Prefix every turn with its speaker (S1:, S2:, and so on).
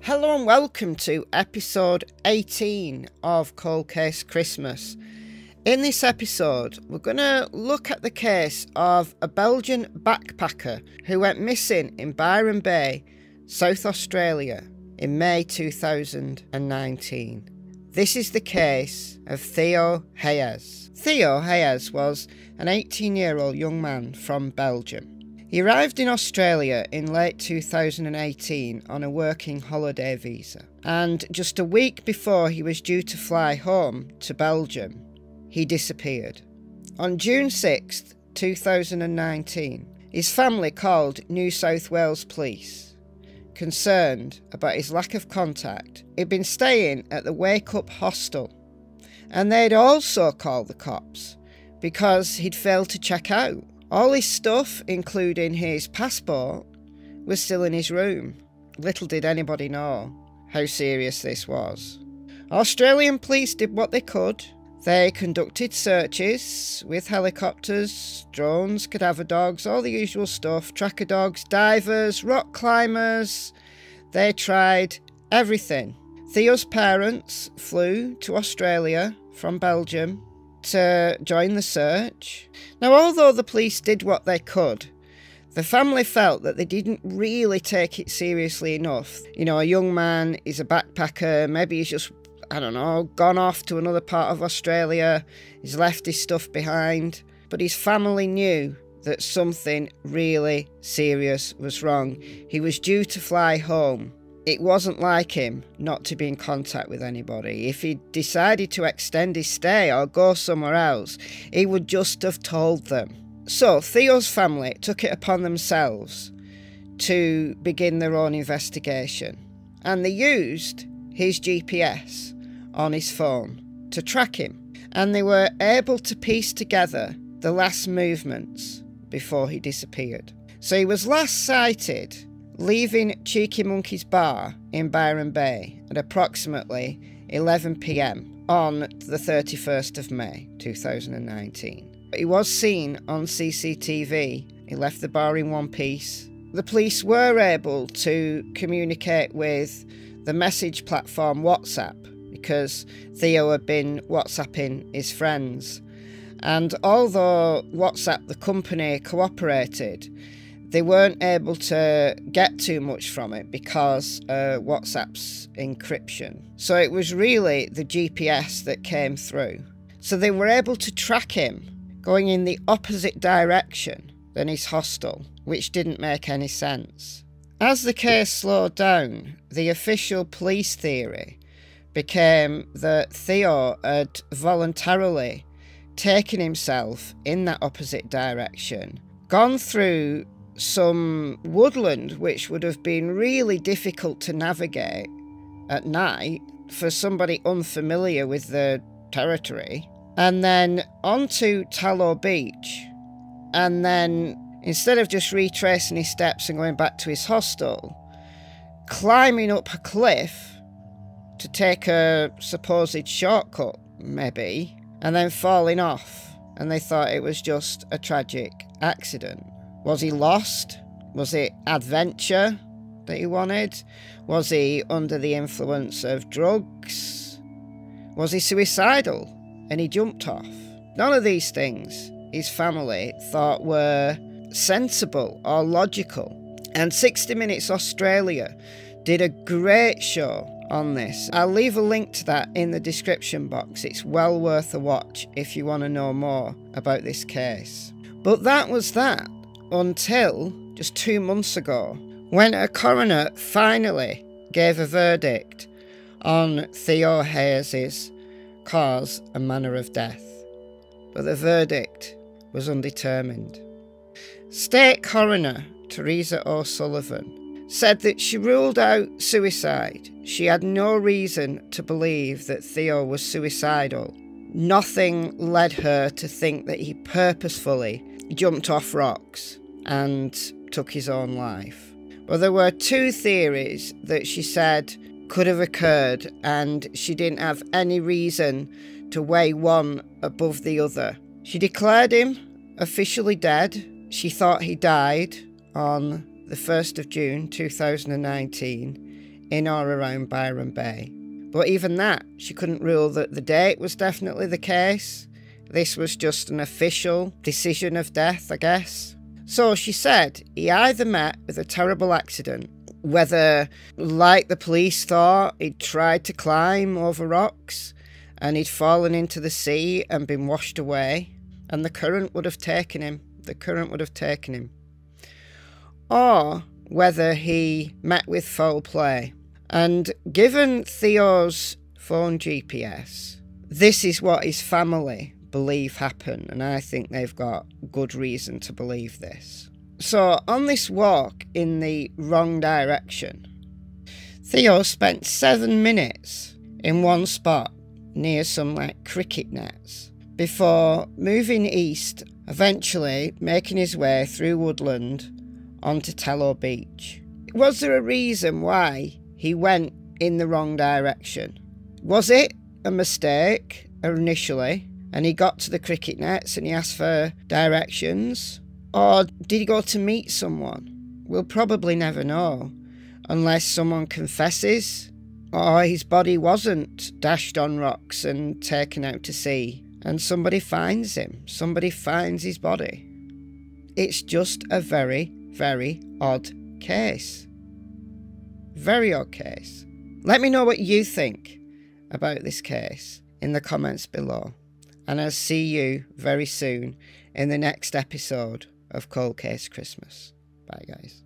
S1: Hello and welcome to episode 18 of Cold Case Christmas. In this episode, we're going to look at the case of a Belgian backpacker who went missing in Byron Bay, South Australia in May 2019. This is the case of Theo Hayez. Theo Hayez was an 18-year-old young man from Belgium. He arrived in Australia in late 2018 on a working holiday visa, and just a week before he was due to fly home to Belgium, he disappeared. On June 6th, 2019, his family called New South Wales Police, concerned about his lack of contact. He'd been staying at the Wake Up hostel, and they'd also called the cops because he'd failed to check out. All his stuff, including his passport, was still in his room. Little did anybody know how serious this was. Australian police did what they could. They conducted searches with helicopters, drones, cadaver dogs, all the usual stuff, tracker dogs, divers, rock climbers. They tried everything. Theo's parents flew to Australia from Belgium to join the search. Now, although the police did what they could, the family felt that they didn't really take it seriously enough. You know, a young man is a backpacker, maybe he's just, I don't know, gone off to another part of Australia, he's left his stuff behind, but his family knew that something really serious was wrong. He was due to fly home. It wasn't like him not to be in contact with anybody. If he decided to extend his stay or go somewhere else, he would just have told them. So Theo's family took it upon themselves to begin their own investigation, and they used his GPS on his phone to track him, and they were able to piece together the last movements before he disappeared. So he was last sighted leaving Cheeky Monkey's bar in Byron Bay at approximately 11 p.m. on the 31st of May 2019. He was seen on CCTV. He left the bar in one piece. The police were able to communicate with the message platform WhatsApp because Theo had been WhatsApping his friends. And although WhatsApp, the company, cooperated, they weren't able to get too much from it because WhatsApp's encryption. So it was really the GPS that came through. So they were able to track him going in the opposite direction than his hostel, which didn't make any sense. As the case slowed down, the official police theory became that Theo had voluntarily taken himself in that opposite direction, gone through some woodland which would have been really difficult to navigate at night for somebody unfamiliar with the territory, and then onto Tallow Beach, and then instead of just retracing his steps and going back to his hostel, climbing up a cliff to take a supposed shortcut maybe, and then falling off, and they thought it was just a tragic accident. Was he lost? Was it adventure that he wanted? Was he under the influence of drugs? Was he suicidal and he jumped off? None of these things his family thought were sensible or logical. And 60 Minutes Australia did a great show on this. I'll leave a link to that in the description box. It's well worth a watch if you want to know more about this case. But that was that, until just 2 months ago, when a coroner finally gave a verdict on Theo Hayez's cause and manner of death. But the verdict was undetermined. State Coroner Teresa O'Sullivan said that she ruled out suicide. She had no reason to believe that Theo was suicidal. Nothing led her to think that he purposefully jumped off rocks and took his own life. But there were two theories that she said could have occurred, and she didn't have any reason to weigh one above the other. She declared him officially dead. She thought he died on the 1st of June 2019 in or around Byron Bay. But even that, she couldn't rule that the date was definitely the case. This was just an official decision of death, I guess. So she said he either met with a terrible accident, whether, like the police thought, he'd tried to climb over rocks and he'd fallen into the sea and been washed away, and the current would have taken him. Or whether he met with foul play. And given Theo's phone GPS, this is what his family believe happened, and I think they've got good reason to believe this. So on this walk in the wrong direction, Theo spent 7 minutes in one spot near some cricket nets before moving east, eventually making his way through woodland onto Tello Beach. Was there a reason why he went in the wrong direction? Was it a mistake initially and he got to the cricket nets and he asked for directions? Or did he go to meet someone? We'll probably never know unless someone confesses, or his body wasn't dashed on rocks and taken out to sea and somebody finds him, somebody finds his body. It's just a very, very odd case. Very odd case. Let me know what you think about this case in the comments below. And I'll see you very soon in the next episode of Cold Case Christmas. Bye guys.